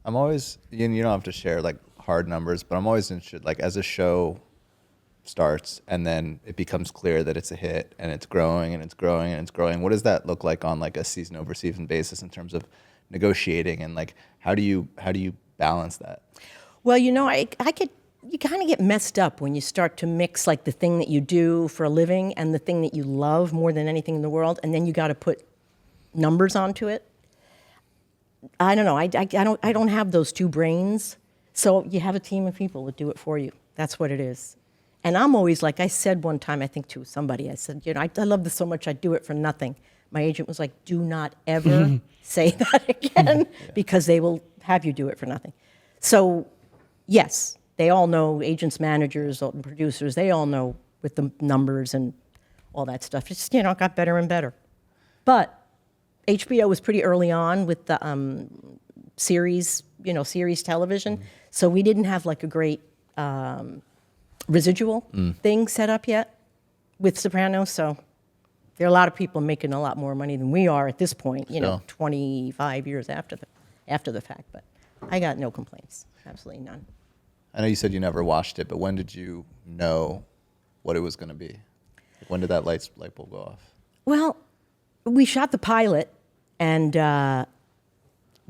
I'm always, you don't have to share like hard numbers, but I'm always interested, like as a show starts and then it becomes clear that it's a hit and it's growing and it's growing and it's growing. What does that look like on like a season over season basis in terms of negotiating and like how do you balance that? Well, you kind of get messed up when you start to mix like the thing that you do for a living and the thing that you love more than anything in the world, and then you got to put numbers onto it. I don't know. I don't have those two brains. So you have a team of people that do it for you. That's what it is. And I'm always like, I said one time, I think to somebody, I said, I love this so much, I'd do it for nothing. My agent was like, do not ever say that again, because they will have you do it for nothing. So yes, they all know, agents, managers, producers, they all know with the numbers and all that stuff. It's, it got better and better. But HBO was pretty early on with the series television. So we didn't have like a great residual thing set up yet with Sopranos. So there are a lot of people making a lot more money than we are at this point, 25 years after the fact. But I got no complaints, absolutely none. I know you said you never watched it, but when did you know what it was going to be? Like when did that light bulb go off? Well, we shot the pilot, and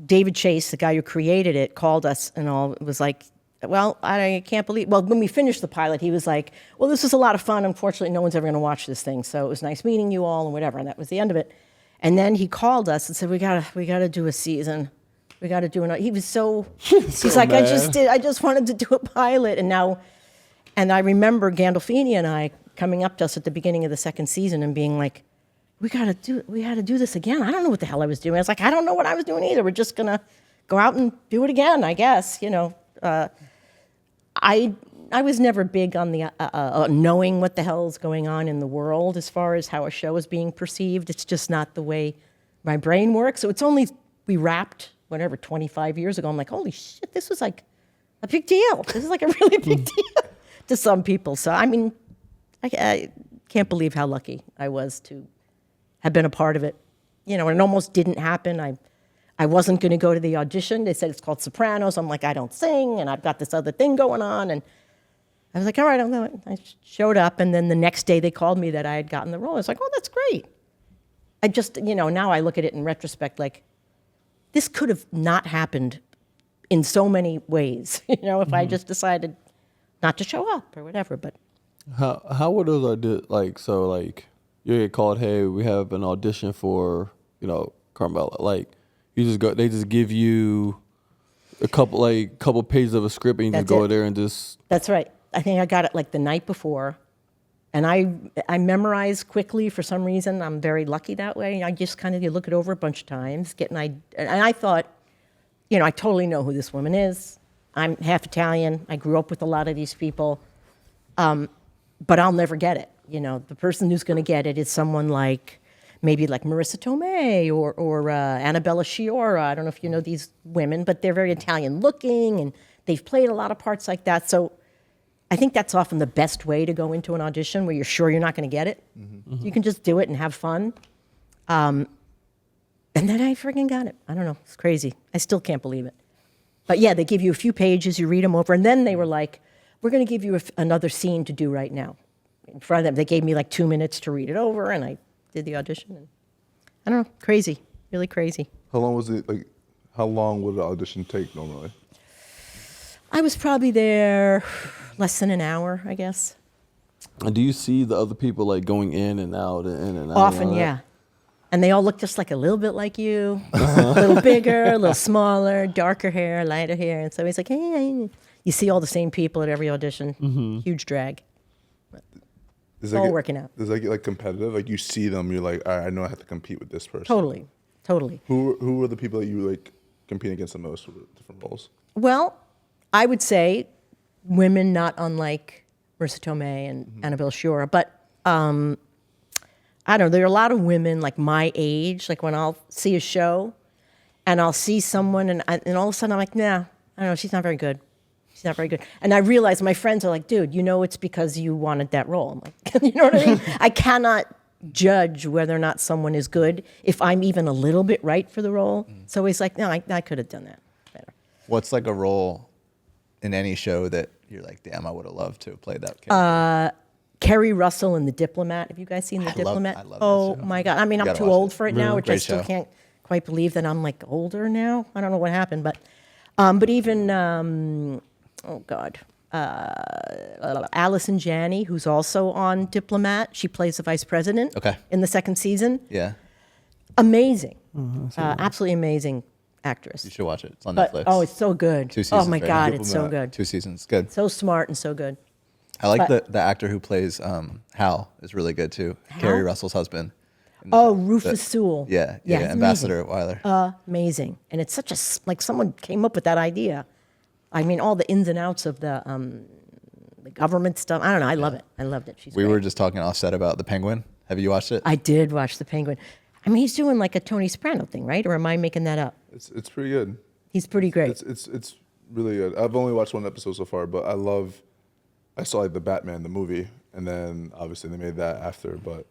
David Chase, the guy who created it, called us and all. Was like, well, I can't believe. Well, when we finished the pilot, he was like, well, this was a lot of fun. Unfortunately, no one's ever going to watch this thing. So it was nice meeting you all and whatever. And that was the end of it. And then he called us and said, we gotta do a season. We got to do another. He was so he's like, mad. I just wanted to do a pilot. And I remember Gandolfini and I coming up to us at the beginning of the second season and being like, we had to do this again. I don't know what the hell I was doing. I was like, I don't know what I was doing either. We're just going to go out and do it again, I guess. I was never big on the knowing what the hell is going on in the world as far as how a show is being perceived. It's just not the way my brain works. So it's only, we wrapped, 25 years ago. I'm like, holy shit, this was like a big deal. This is like a really big deal to some people. So, I mean, I can't believe how lucky I was to have been a part of it. And it almost didn't happen. I wasn't going to go to the audition. They said it's called Sopranos. I'm like, I don't sing, and I've got this other thing going on. And I was like, all right, I'm going. I showed up, and then the next day they called me that I had gotten the role. I was like, oh, that's great. I just, now I look at it in retrospect like, this could have not happened in so many ways, if I just decided not to show up or whatever. But how were those like? So like you get called, hey, we have an audition for Carmela. Like you just go, they just give you a couple pages of a script and you just go there and just. That's right. I think I got it like the night before, and I memorized quickly for some reason. I'm very lucky that way. I just kind of look it over a bunch of times, and I thought, I totally know who this woman is. I'm half Italian. I grew up with a lot of these people, but I'll never get it. The person who's going to get it is someone like maybe like Marissa Tomei or Annabella Sciorra. I don't know if you know these women, but they're very Italian looking, and they've played a lot of parts like that. So I think that's often the best way to go into an audition where you're sure you're not going to get it. Mm-hmm. You can just do it and have fun. And then I freaking got it. I don't know. It's crazy. I still can't believe it. But yeah, they give you a few pages, you read them over, and then they were like, we're going to give you another scene to do right now. In front of them, they gave me like 2 minutes to read it over, and I did the audition. And I don't know, crazy, really crazy. How long was it, how long would the audition take normally? I was probably there less than an hour, I guess. And do you see the other people like going in and out and in and out? Often, yeah. And they all look just like a little bit like you, a little bigger, a little smaller, darker hair, lighter hair. And so he's like, hey, you see all the same people at every audition. Huge drag. It's all working out. Does that get competitive? Like you see them, you're like, all right, I know I have to compete with this person. Totally. Who are the people that you compete against the most with different roles? Well, I would say women not unlike Marissa Tomei and Annabelle Sciorra, but I don't know, there are a lot of women like my age, like when I'll see a show and I'll see someone and all of a sudden I'm like, nah, I don't know, she's not very good. She's not very good. And I realize my friends are like, dude, it's because you wanted that role. I'm like, you know what I mean? I cannot judge whether or not someone is good if I'm even a little bit right for the role. So he's like, no, I could have done that better. What's like a role in any show that you're like, damn, I would have loved to have played that character? Kerry Russell in The Diplomat. Have you guys seen The Diplomat? I love that oh show. my God. I mean, I'm gotta too watch old it. for it now, which I Great still show. can't quite believe that I'm like older now. I don't know what happened, but even, oh God, Allison Janney, who's also on Diplomat. She plays the vice president Okay. in the second season. Yeah, Amazing. Absolutely amazing actress. you should watch it. It's on But, Netflix. oh, it's so good. 2 Oh seasons my right God, now. it's so good. 2 seasons, good. So smart and so good. I like but- the actor who plays Hal is really good too. Kerry Russell's husband. Oh, Rufus Sewell. Yeah, he's Ambassador amazing. Weiler. Amazing. And it's such a, like someone came up with that idea. I mean, all the ins and outs of the government stuff. I don't know. I love it. I loved it. She's We great. were just talking offset about the Penguin. Have you watched it? I did watch The Penguin. I mean, he's doing like a Tony Soprano thing, right? Or am I making that up? It's pretty good. He's pretty great. It's really good. I've only watched one episode so far, but I saw like the Batman the movie, and then obviously they made that after. But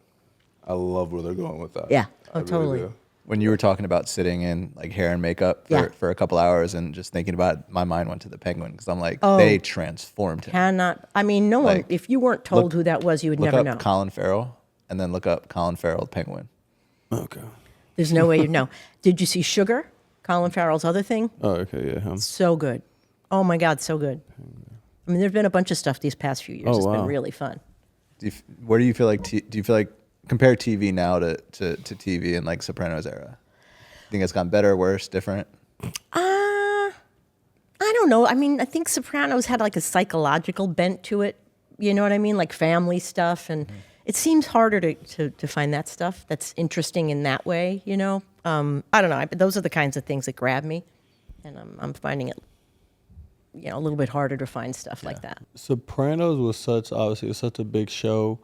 I love where they're going with that. Yeah. I Oh, totally. do. When you were talking about sitting in like hair and makeup Yeah. for a couple hours and just thinking about it, my mind went to the Penguin because I'm like, Oh. they transformed him. Cannot. I mean, no one. Like, If you weren't told look- who that was, you would Look never up know. Colin Farrell and then look up Colin Farrell Penguin. Okay. There's no way you'd know. Did you see Sugar? Colin Farrell's other thing. Oh, okay, yeah. Him. So good. Oh my God, so good. I mean, there's been a bunch of stuff these past few years. Oh, It's been wow. really fun. Where do you feel like? Do you feel like compare TV now to TV in like Sopranos era? Think it's gotten better, worse, different? I don't know. I mean, I think Sopranos had like a psychological bent to it. You know what I mean? Like family stuff. And it seems harder to find that stuff that's interesting in that way, you know? I don't know. Those are the kinds of things that grab me. And I'm finding it, you know, a little bit harder to find stuff like that. Sopranos was such a big show.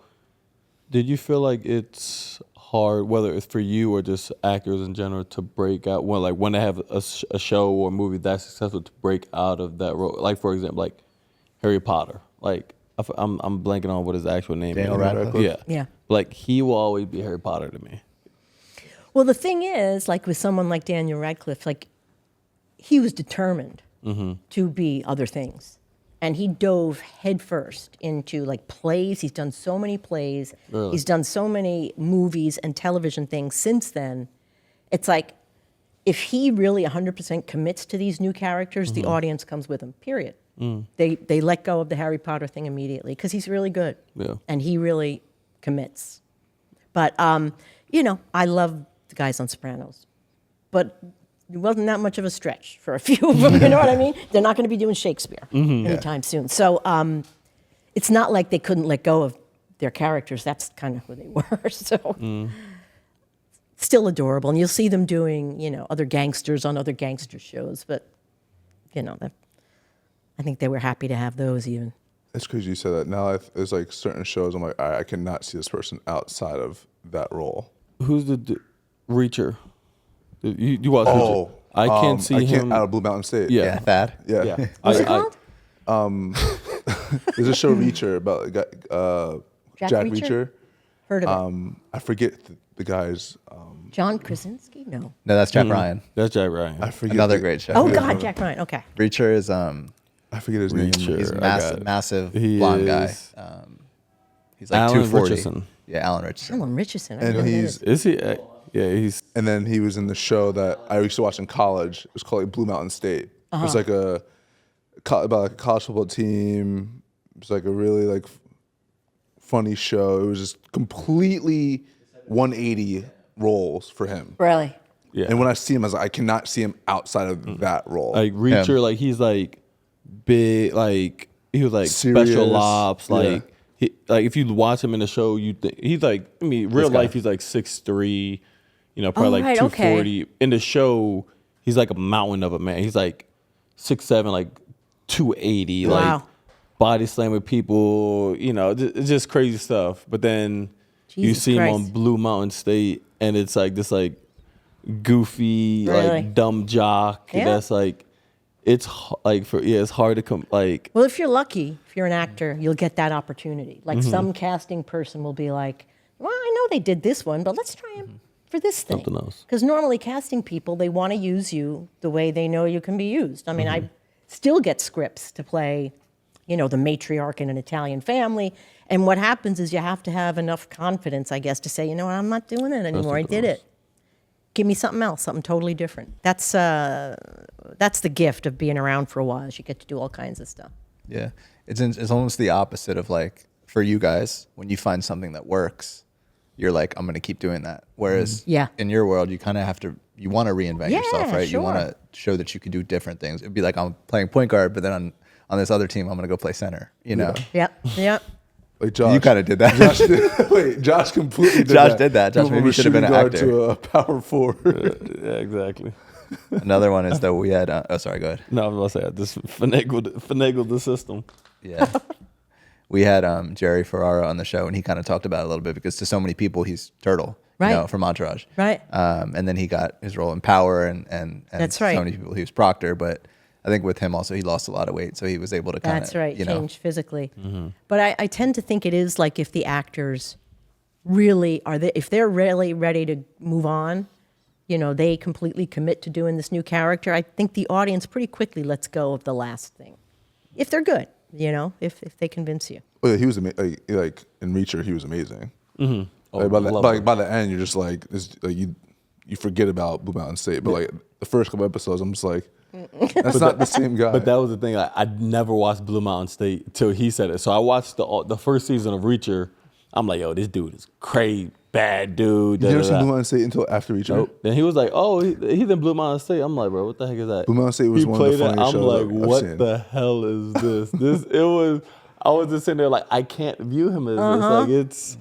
Did you feel like it's hard, whether it's for you or just actors in general, to break out when they have a show or a movie that's successful, to break out of that role? Like for example, like Harry Potter. Like I'm blanking on what his actual name Daniel is. Radcliffe? Yeah. Yeah. Like he will always be Harry Potter to me. Well, the thing is, like with someone like Daniel Radcliffe, like he was determined to be other things. And he dove headfirst into like plays. He's done so many plays. Really? He's done so many movies and television things since then. It's like if he really 100% commits to these new characters, the audience comes with him, period. They let go of the Harry Potter thing immediately because he's really good. Yeah. And he really commits. But, you know, I love the guys on Sopranos. But it wasn't that much of a stretch for a few of them, you know what I mean? They're not going to be doing Shakespeare anytime soon. So it's not like they couldn't let go of their characters. That's kind of who they were. So still adorable. And you'll see them doing, you know, other gangsters on other gangster shows. But, you know, I think they were happy to have those even. It's crazy you said that. Now there's like certain shows I'm like, I cannot see this person outside of that role. Who's the Reacher? You watch Reacher? I can't see him out of Blue Mountain State. Yeah. Yeah, Thad. yeah. Yeah. What's it called? There's a show Reacher about a guy, Jack Jack Reacher? Reacher. Heard of it. I forget the guy's. John Krasinski? No. No, that's Jack Ryan. That's Jack Ryan. I forget Another the- great show. Oh, God, Jack Ryan. Okay. Reacher is I forget his name. Reacher. he's I got massive, it. massive He blonde guy. is- He's like Alan 240. Richardson. Yeah, Alan Richardson. Alan Richardson. I And don't know who that he's is. Is he? Yeah, he's. and then he was in the show that I used to watch in college. It was called like Blue Mountain State. It was like about like a college football team. It was like a really like funny show. It was just completely 180 roles for him. Really? Yeah. And when I see him, I was like, I cannot see him outside of that role. Like Reacher, Him. like he's like big, like he was like Serious, special ops, yeah. like like if you watch him in the show, you think he's like, I mean, real This guy. life he's like 6'3", you know, probably Oh, like right, 240. In the show, he's like a mountain of a man. He's like 6'7", like 280, Wow. like body slamming people, you know, it's just crazy stuff. But then you Jesus see him Christ. on Blue Mountain State, and it's like this like goofy, Really? like dumb jock. Yeah. That's like, it's it's hard to come like. Well, if you're lucky, if you're an actor, you'll get that opportunity. Like some casting person will be like, well, I know they did this one, but let's try him. for this thing. Something else. Because normally casting people, they want to use you the way they know you can be used. I mean, I still get scripts to play, the matriarch in an Italian family. And what happens is you have to have enough confidence, I guess, to say, I'm not doing it anymore. I did it. Give me something else, something totally different. That's the gift of being around for a while. Is you get to do all kinds of stuff. Yeah, it's almost the opposite of like for you guys when you find something that works, you're like, I'm gonna keep doing that. Whereas in your world, you kind of have to, you want to reinvent yourself, right? Sure. You want to show that you can do different things. It'd be like I'm playing point guard, but then on this other team, I'm gonna go play center. Yep. Like Josh. You kind of did that. Josh completely did Josh that. did that. Josh Moved maybe from a should have been an shooting guard actor. to a power forward. Yeah, exactly. Another one is that we had. Oh, sorry. Go ahead. No, I was about to say I just finagled the system. Yeah. We had Jerry Ferrara on the show, and he kind of talked about it a little bit because to so many people, he's Turtle, Right. from Entourage. Right. And then he got his role in Power, and That's so right. many people, he was Proctor, but I think with him also, he lost a lot of weight, so he was able to kind of, That's right, change physically. Mm-hmm. But I tend to think it is like if the actors really if they're really ready to move on, they completely commit to doing this new character, I think the audience pretty quickly lets go of the last thing. If they're good, if they convince you. Oh, yeah, he was like in Reacher, he was amazing. Mm-hmm. Oh, By the end, you're just like, you forget about Blue Mountain State. But like the first couple episodes, I'm just like, that's not the same guy. But that was the thing. I'd never watched Blue Mountain State till he said it. So I watched the first season of Reacher. I'm like, yo, this dude is crazy, bad dude. You never seen Blue Mountain State until after Reacher? Nope. Then he was like, oh, he's in Blue Mountain State. I'm like, bro, what the heck is that? Blue Mountain State was one of the funniest shows I'm like, what I've seen. the hell is this? I was just sitting there like, I can't view him as this. Like, it's...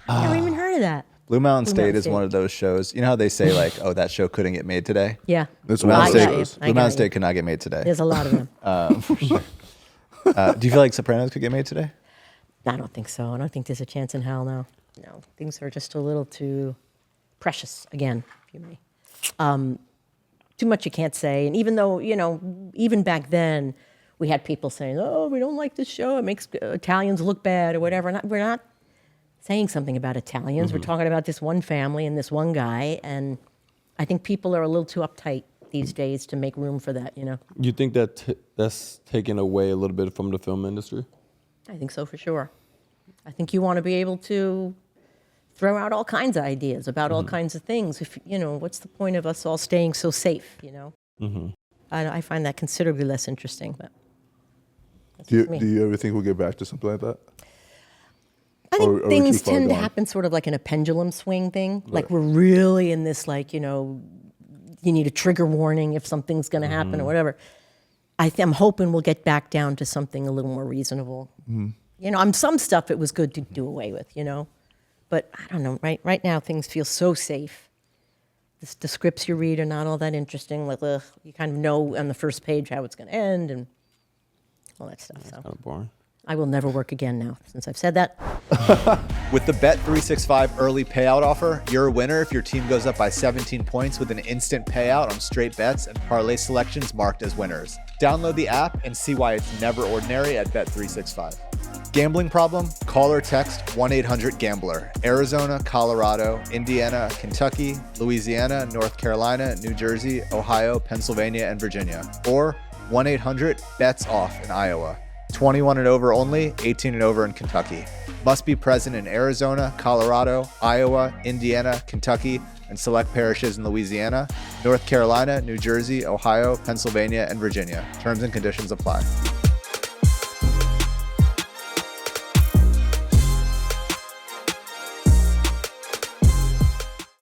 I never even heard of that. Blue Mountain State Mountain is State. one of those shows. You know how they say like, oh, that show couldn't get made today? Yeah. That's Blue one Mountain of I got those you. shows. I Blue got Mountain you. State could not get made today. There's a lot of them. For sure. Do you feel like Sopranos could get made today? I don't think so. I don't think there's a chance in hell, no. No, things are just a little too precious, again, if you may. Too much you can't say. And even though, even back then, we had people saying, oh, we don't like this show. It makes Italians look bad or whatever. We're not saying something about Italians. We're talking about this one family and this one guy. And I think people are a little too uptight these days to make room for that, You think that's taken away a little bit from the film industry? I think so, for sure. I think you want to be able to throw out all kinds of ideas about all kinds of things. If what's the point of us all staying so safe? I find that considerably less interesting. But that's Do just me. you ever think we'll get back to something like that? I think or are we things too far tend to gone? happen sort of like in a pendulum swing thing. Like we're really in this, you need a trigger warning if something's going to happen or whatever. I'm hoping we'll get back down to something a little more reasonable. On some stuff it was good to do away with, But I don't know, right now things feel so safe. The scripts you read are not all that interesting. Like, you kind of know on the first page how it's going to end and all that stuff. So Kind of boring. I will never work again now, since I've said that. With the Bet365 early payout offer, you're a winner if your team goes up by 17 points with an instant payout on straight bets and parlay selections marked as winners. Download the app and see why it's never ordinary at Bet365. Gambling problem? Call or text 1-800-GAMBLER. Arizona, Colorado, Indiana, Kentucky, Louisiana, North Carolina, New Jersey, Ohio, Pennsylvania, and Virginia. Or 1-800-BETS-OFF in Iowa. 21 and over only, 18 and over in Kentucky. Must be present in Arizona, Colorado, Iowa, Indiana, Kentucky, and select parishes in Louisiana, North Carolina, New Jersey, Ohio, Pennsylvania, and Virginia. Terms and conditions apply.